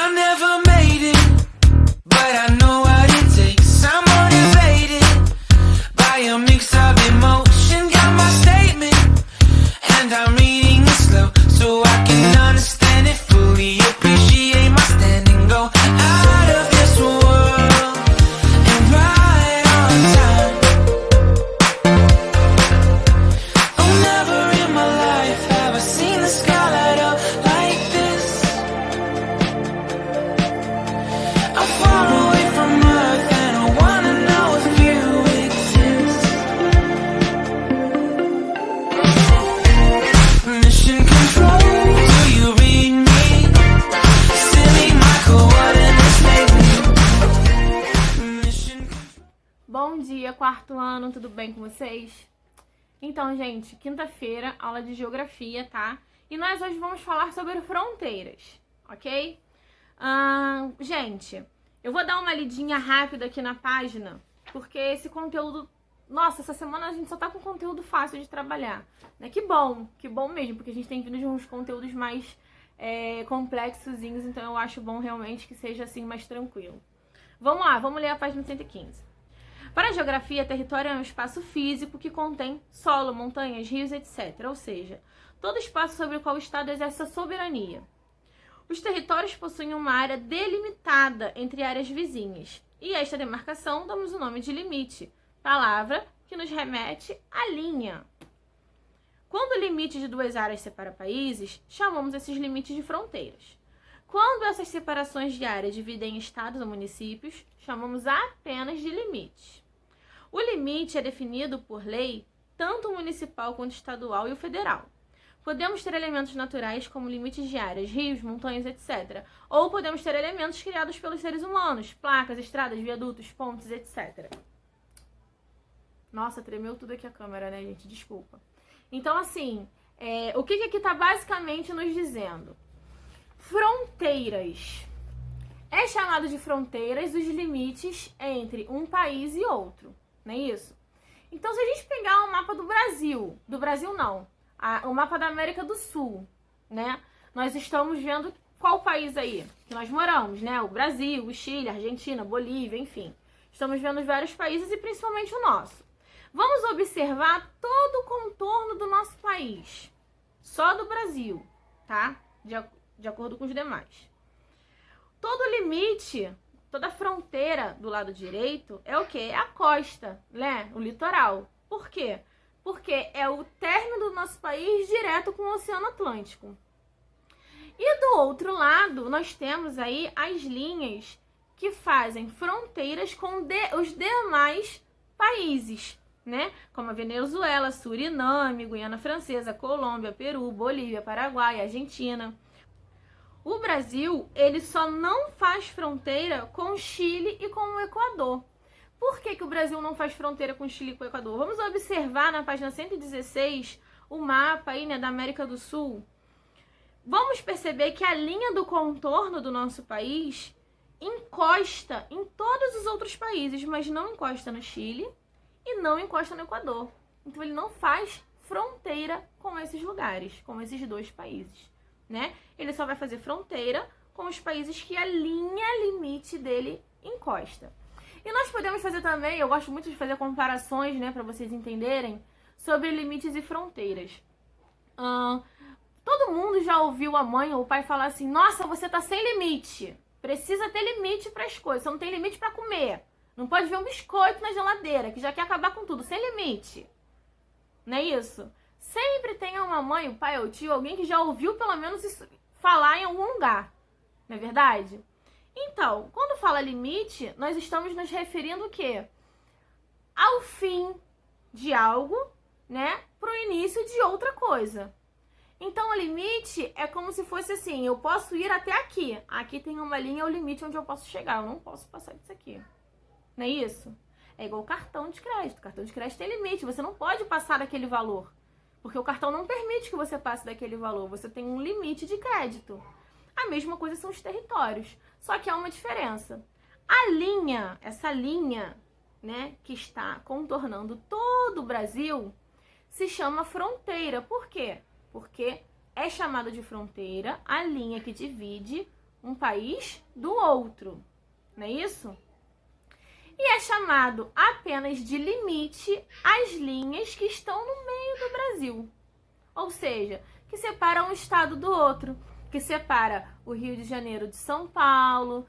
I never made it, but I know what it takes. I'm motivated by a mix of emotion. Got my statement, and I'm reading it slow so I can understand it fully. Appreciate my standing, go out of this world and right on time. Oh, never in my life have I seen the sky light up like this. I'm far away from Earth and I wanna know if you exist. Mission control, do you read me? Sending my coordinates lately. Mission control. Bom dia, quarto ano, tudo bem com vocês? Então, gente, quinta-feira, aula de geografia, tá? E nós hoje vamos falar sobre fronteiras, ok? Gente, eu vou dar uma lidinha rápida aqui na página, porque esse conteúdo... Nossa, essa semana a gente só tá com conteúdo fácil de trabalhar, né? Que bom mesmo, porque a gente tem vindo de uns conteúdos mais complexozinhos, então eu acho bom realmente que seja assim mais tranquilo. Vamos lá, vamos ler a página 115. Para a geografia, território é um espaço físico que contém solo, montanhas, rios, etc. Ou seja, todo espaço sobre o qual o Estado exerce a soberania. Os territórios possuem uma área delimitada entre áreas vizinhas. E a esta demarcação damos o nome de limite, palavra que nos remete à linha. Quando o limite de duas áreas separa países, chamamos esses limites de fronteiras. Quando essas separações de área dividem estados ou municípios, chamamos apenas de limites. O limite é definido por lei, tanto o municipal quanto o estadual e o federal. Podemos ter elementos naturais como limites de áreas, rios, montanhas, etc. Ou podemos ter elementos criados pelos seres humanos, placas, estradas, viadutos, pontes, etc. Nossa, tremeu tudo aqui a câmera, né, gente? Desculpa. Então, assim, o que aqui está basicamente nos dizendo? Fronteiras. É chamado de fronteiras os limites entre um país e outro, não é isso? Então, se a gente pegar o mapa do Brasil não, o mapa da América do Sul, né? Nós estamos vendo qual país aí que nós moramos, né? O Brasil, o Chile, a Argentina, Bolívia, enfim. Estamos vendo vários países e principalmente o nosso. Vamos observar todo o contorno do nosso país, só do Brasil, tá? De acordo com os demais. Todo limite, toda fronteira do lado direito é o quê? É a costa, né? O litoral. Por quê? Porque é o término do nosso país direto com o Oceano Atlântico. E do outro lado, nós temos aí as linhas que fazem fronteiras com os demais países, né? Como a Venezuela, Suriname, Guiana Francesa, Colômbia, Peru, Bolívia, Paraguai, Argentina. O Brasil, ele só não faz fronteira com o Chile e com o Equador. Por que o Brasil não faz fronteira com o Chile e com o Equador? Vamos observar na página 116 o mapa aí, né, da América do Sul. Vamos perceber que a linha do contorno do nosso país encosta em todos os outros países, mas não encosta no Chile e não encosta no Equador. Então ele não faz fronteira com esses lugares, com esses dois países, né? Ele só vai fazer fronteira com os países que a linha limite dele encosta. E nós podemos fazer também, eu gosto muito de fazer comparações, né, para vocês entenderem, sobre limites e fronteiras. Todo mundo já ouviu a mãe ou o pai falar assim: nossa, você tá sem limite. Precisa ter limite para as coisas, você não tem limite para comer. Não pode ver um biscoito na geladeira, que já quer acabar com tudo, sem limite. Não é isso? Sempre tem uma mãe, o pai ou o tio, alguém que já ouviu pelo menos isso falar em algum lugar. Não é verdade? Então, quando fala limite, nós estamos nos referindo o quê? Ao fim de algo, né? Para o início de outra coisa. Então, o limite é como se fosse assim: eu posso ir até aqui. Aqui tem uma linha, é o limite onde eu posso chegar. Eu não posso passar disso aqui. Não é isso? É igual cartão de crédito. Cartão de crédito tem limite. Você não pode passar daquele valor. Porque o cartão não permite que você passe daquele valor. Você tem um limite de crédito. A mesma coisa são os territórios. Só que há uma diferença. A linha, essa linha, né, que está contornando todo o Brasil, se chama fronteira. Por quê? Porque é chamada de fronteira a linha que divide um país do outro, não é isso? E é chamado apenas de limite as linhas que estão no meio do Brasil. Ou seja, que separa um estado do outro, que separa o Rio de Janeiro de São Paulo,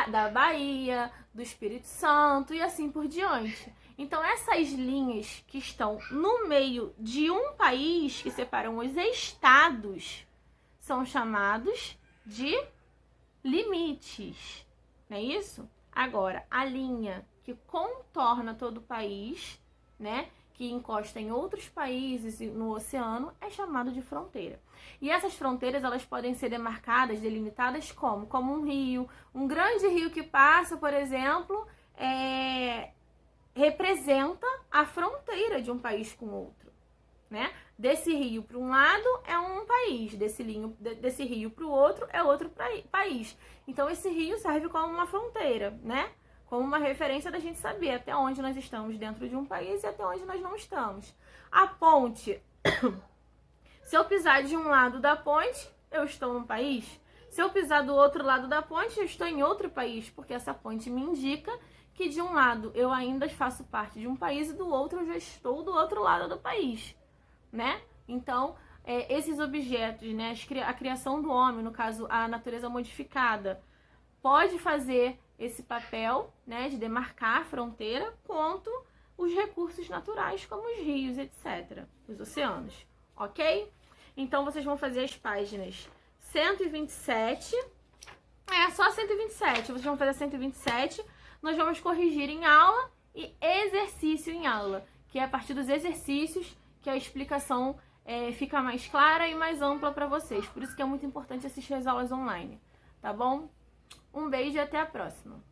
da Bahia, do Espírito Santo e assim por diante. Então, essas linhas que estão no meio de um país, que separam os estados, são chamados de limites, não é isso? Agora, a linha que contorna todo o país, né, que encosta em outros países e no oceano, é chamado de fronteira. E essas fronteiras, elas podem ser demarcadas, delimitadas como? Como um rio, um grande rio que passa, por exemplo, representa a fronteira de um país com outro, né? Desse rio para um lado é um país, desse rio para o outro é outro país. Então, esse rio serve como uma fronteira, né? Como uma referência da gente saber até onde nós estamos dentro de um país e até onde nós não estamos. A ponte, se eu pisar de um lado da ponte, eu estou num país. Se eu pisar do outro lado da ponte, eu estou em outro país, porque essa ponte me indica que de um lado eu ainda faço parte de um país e do outro eu já estou do outro lado do país, né? Então, esses objetos, né, a criação do homem, no caso, a natureza modificada, pode fazer esse papel, né, de demarcar a fronteira, quanto os recursos naturais, como os rios, etc., os oceanos, ok? Então, vocês vão fazer as páginas 127, só 127, vocês vão fazer 127, nós vamos corrigir em aula e exercício em aula, que é a partir dos exercícios que a explicação fica mais clara e mais ampla para vocês. Por isso que é muito importante assistir as aulas online, tá bom? Um beijo e até a próxima!